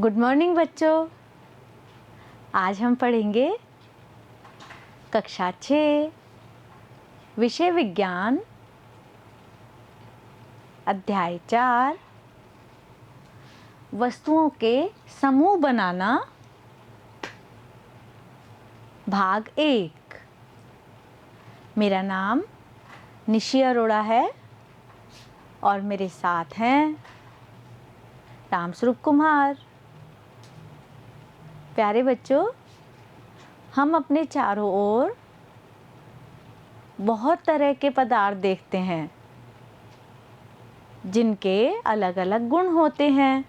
Good morning बच्चों। आज हम पढ़ेंगे कक्षा 6 विषय विज्ञान अध्याय 4 वस्तुओं के समूह बनाना भाग 1। मेरा नाम निशी अरोड़ा है और मेरे साथ हैं रामस्वरूप कुमार। प्यारे बच्चों, हम अपने चारों ओर बहुत तरह के पदार्थ देखते हैं जिनके अलग अलग गुण होते हैं।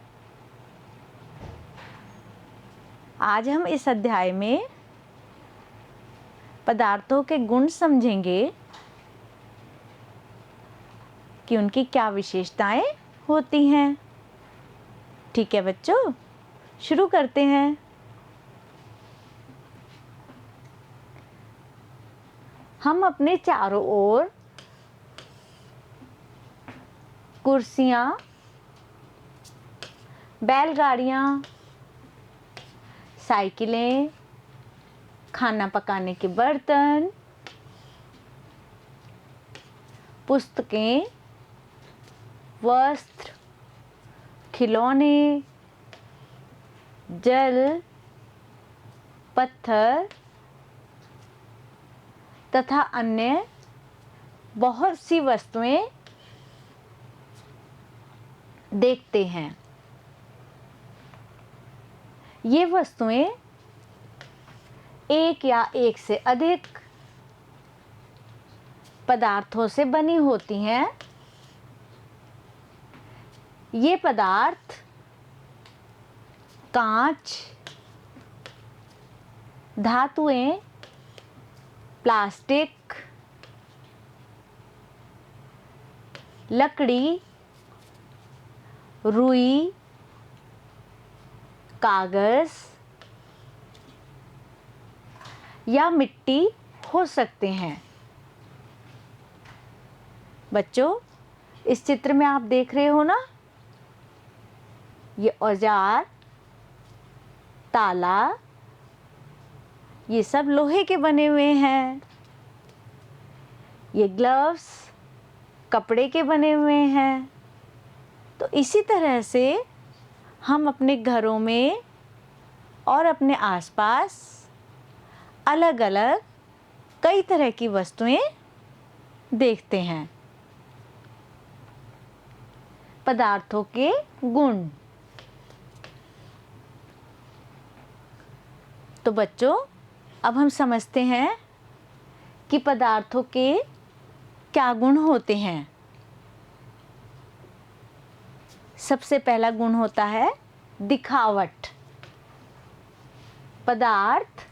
आज हम इस अध्याय में पदार्थों के गुण समझेंगे कि उनकी क्या विशेषताएं होती हैं। ठीक है बच्चों, शुरू करते हैं। हम अपने चारों ओर कुर्सियां, बैलगाड़ियां, साइकिलें, खाना पकाने के बर्तन, पुस्तकें, वस्त्र, खिलौने, जल, पत्थर तथा अन्य बहुत सी वस्तुएं देखते हैं। ये वस्तुएं एक या एक से अधिक पदार्थों से बनी होती हैं। ये पदार्थ कांच, धातुएं, प्लास्टिक, लकड़ी, रुई, कागज या मिट्टी हो सकते हैं। बच्चों, इस चित्र में आप देख रहे हो ना, ये औजार, ताला, ये सब लोहे के बने हुए हैं। ये ग्लव्स कपड़े के बने हुए हैं। तो इसी तरह से हम अपने घरों में और अपने आसपास अलग अलग कई तरह की वस्तुएं देखते हैं। पदार्थों के गुण। तो बच्चों, अब हम समझते हैं कि पदार्थों के क्या गुण होते हैं। सबसे पहला गुण होता है दिखावट। पदार्थ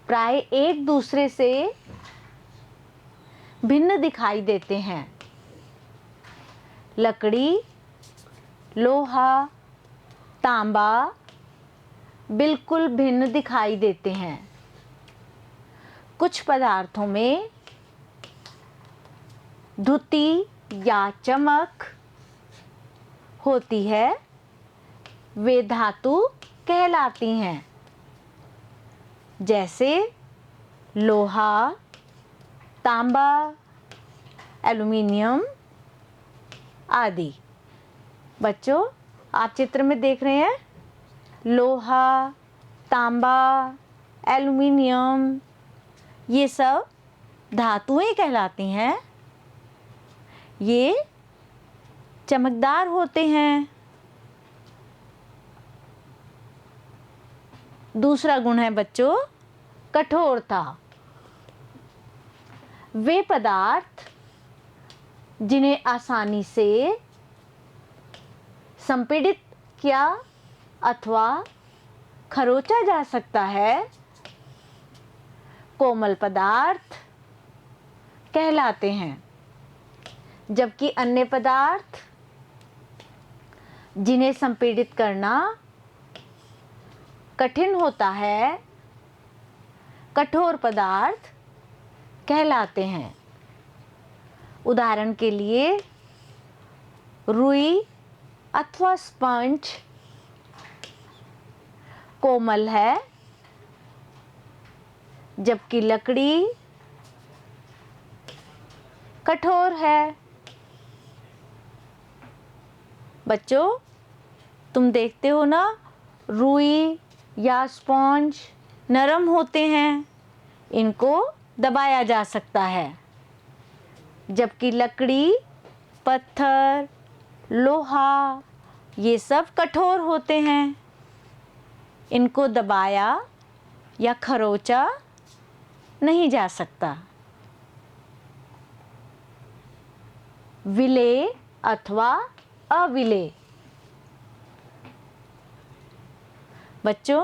प्राय एक दूसरे से भिन्न दिखाई देते हैं। लकड़ी, लोहा, तांबा बिल्कुल भिन्न दिखाई देते हैं। कुछ पदार्थों में धुती या चमक होती है, वे धातु कहलाती हैं, जैसे लोहा, तांबा, एल्युमिनियम आदि। बच्चों, आप चित्र में देख रहे हैं, लोहा, तांबा, एल्युमिनियम, ये सब धातुएं कहलाती हैं। ये चमकदार होते हैं। दूसरा गुण है बच्चों कठोरता। वे पदार्थ जिन्हें आसानी से संपीड़ित किया अथवा खरोचा जा सकता है, कोमल पदार्थ कहलाते हैं। जबकि अन्य पदार्थ जिन्हें संपीड़ित करना कठिन होता है, कठोर पदार्थ कहलाते हैं। उदाहरण के लिए रुई अथवा स्पंज कोमल है, जबकि लकड़ी कठोर है। बच्चों, तुम देखते हो ना, रुई या स्पॉन्ज नरम होते हैं, इनको दबाया जा सकता है, जबकि लकड़ी, पत्थर, लोहा ये सब कठोर होते हैं, इनको दबाया या खरोंचा नहीं जा सकता। विलेय अथवा अविलेय। बच्चों,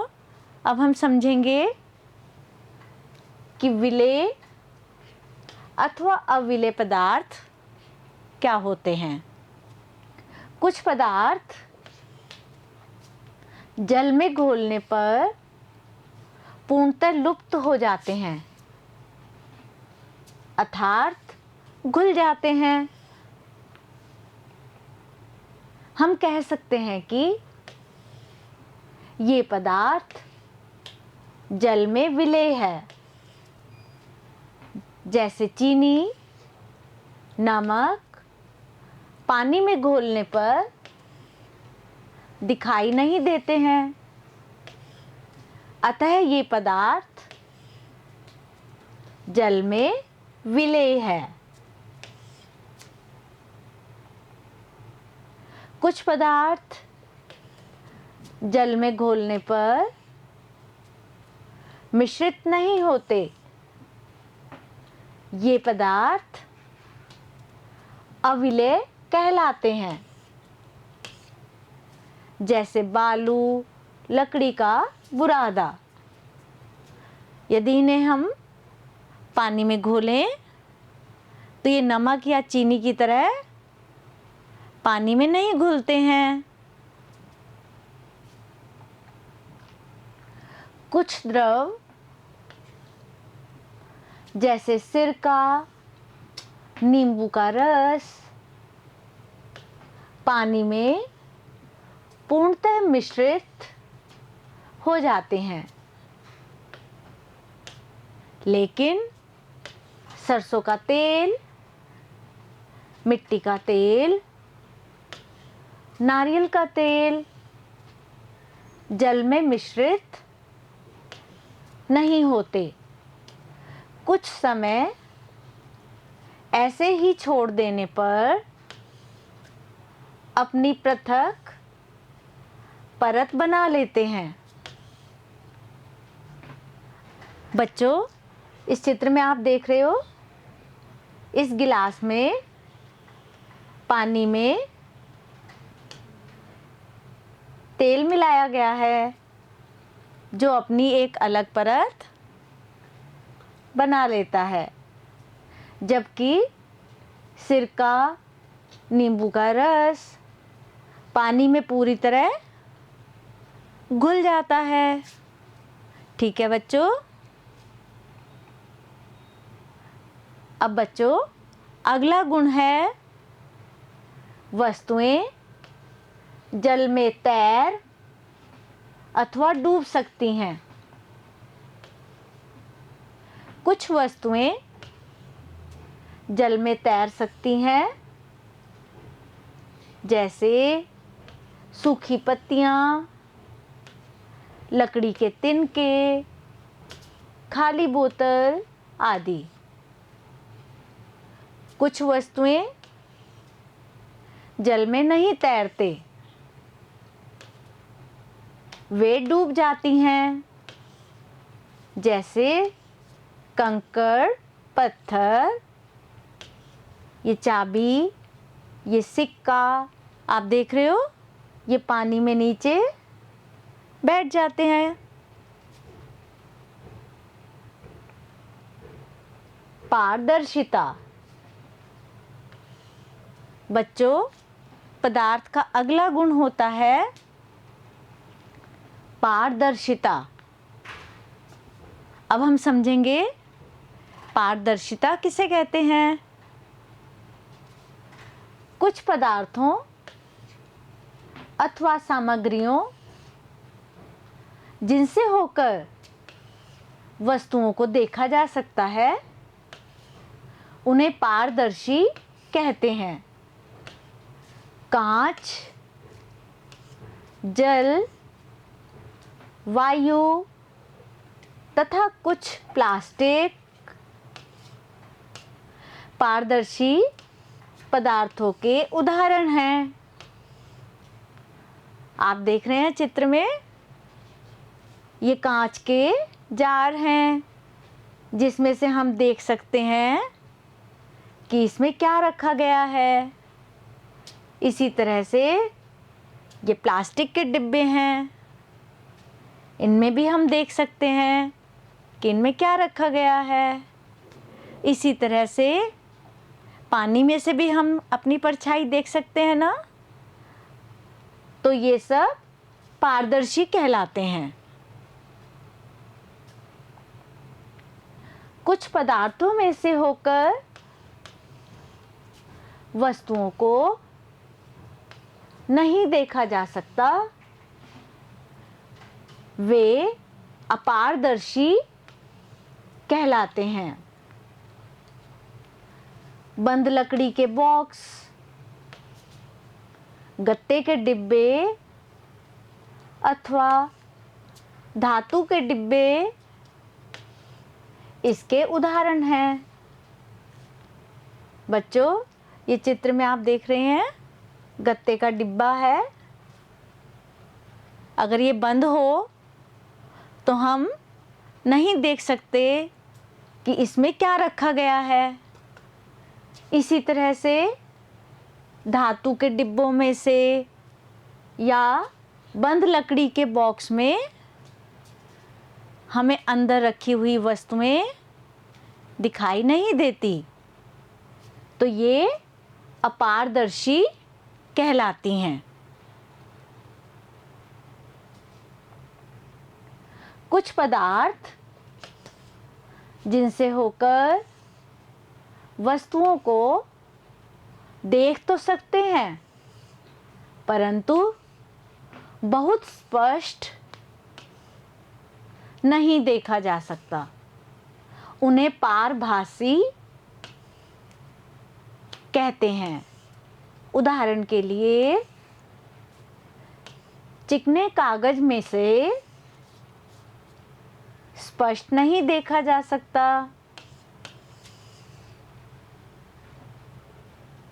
अब हम समझेंगे कि विलेय अथवा अविलेय पदार्थ क्या होते हैं। कुछ पदार्थ जल में घोलने पर पूर्णतः लुप्त हो जाते हैं, अर्थात घुल जाते हैं। हम कह सकते हैं कि ये पदार्थ जल में विलेय है, जैसे चीनी, नमक पानी में घोलने पर दिखाई नहीं देते हैं, अतः ये पदार्थ जल में विलेय है। कुछ पदार्थ जल में घोलने पर मिश्रित नहीं होते, ये पदार्थ अविलेय कहलाते हैं, जैसे बालू, लकड़ी का बुरादा। यदि इन्हें हम पानी में घोलें तो ये नमक या चीनी की तरह पानी में नहीं घुलते हैं। कुछ द्रव जैसे सिरका, नींबू का रस पानी में पूर्णतः मिश्रित हो जाते हैं, लेकिन सरसों का तेल, मिट्टी का तेल, नारियल का तेल जल में मिश्रित नहीं होते। कुछ समय ऐसे ही छोड़ देने पर अपनी पृथक परत बना लेते हैं। बच्चों, इस चित्र में आप देख रहे हो, इस गिलास में पानी में तेल मिलाया गया है, जो अपनी एक अलग परत बना लेता है, जबकि सिरका, नींबू का रस पानी में पूरी तरह घुल जाता है। ठीक है बच्चों। अब बच्चों, अगला गुण है वस्तुएं जल में तैर अथवा डूब सकती हैं। कुछ वस्तुएं जल में तैर सकती हैं, जैसे सूखी पत्तियां, लकड़ी के तिनके, खाली बोतल आदि। कुछ वस्तुएं जल में नहीं तैरते, वे डूब जाती हैं, जैसे कंकड़, पत्थर, ये चाबी, ये सिक्का आप देख रहे हो, ये पानी में नीचे बैठ जाते हैं। पारदर्शिता। बच्चों, पदार्थ का अगला गुण होता है पारदर्शिता। अब हम समझेंगे पारदर्शिता किसे कहते हैं। कुछ पदार्थों अथवा सामग्रियों जिनसे होकर वस्तुओं को देखा जा सकता है उन्हें पारदर्शी कहते हैं। कांच, जल, वायु तथा कुछ प्लास्टिक पारदर्शी पदार्थों के उदाहरण हैं। आप देख रहे हैं चित्र में, ये कांच के जार हैं जिसमें से हम देख सकते हैं कि इसमें क्या रखा गया है। इसी तरह से ये प्लास्टिक के डिब्बे हैं, इनमें भी हम देख सकते हैं कि इनमें क्या रखा गया है। इसी तरह से पानी में से भी हम अपनी परछाई देख सकते हैं ना, तो ये सब पारदर्शी कहलाते हैं। कुछ पदार्थों में से होकर वस्तुओं को नहीं देखा जा सकता, वे अपारदर्शी कहलाते हैं। बंद लकड़ी के बॉक्स, गत्ते के डिब्बे अथवा धातु के डिब्बे इसके उदाहरण हैं। बच्चों, ये चित्र में आप देख रहे हैं गत्ते का डिब्बा है। अगर ये बंद हो तो हम नहीं देख सकते कि इसमें क्या रखा गया है। इसी तरह से धातु के डिब्बों में से या बंद लकड़ी के बॉक्स में हमें अंदर रखी हुई वस्तुएं दिखाई नहीं देती, तो ये अपारदर्शी कहलाती हैं। कुछ पदार्थ जिनसे होकर वस्तुओं को देख तो सकते हैं परंतु बहुत स्पष्ट नहीं देखा जा सकता, उन्हें पारभासी कहते हैं। उदाहरण के लिए चिकने कागज में से स्पष्ट नहीं देखा जा सकता।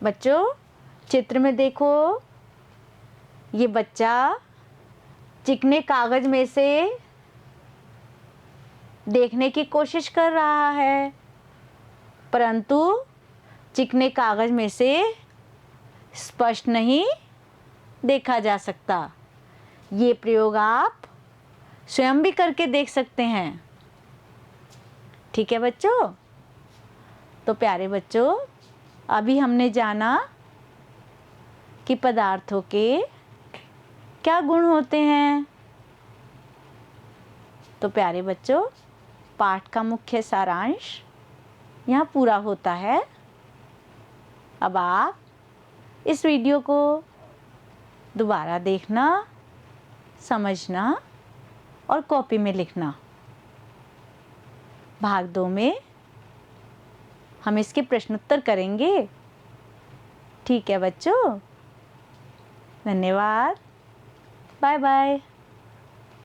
बच्चों, चित्र में देखो, ये बच्चा चिकने कागज में से देखने की कोशिश कर रहा है परंतु चिकने कागज में से स्पष्ट नहीं देखा जा सकता। ये प्रयोग आप स्वयं भी करके देख सकते हैं। ठीक है बच्चों? तो प्यारे बच्चों, अभी हमने जाना कि पदार्थों के क्या गुण होते हैं। तो प्यारे बच्चों, पाठ का मुख्य सारांश यहाँ पूरा होता है। अब आप इस वीडियो को दोबारा देखना, समझना और कॉपी में लिखना। भाग 2 में हम इसके प्रश्नोत्तर करेंगे। ठीक है बच्चों? धन्यवाद। Bye bye.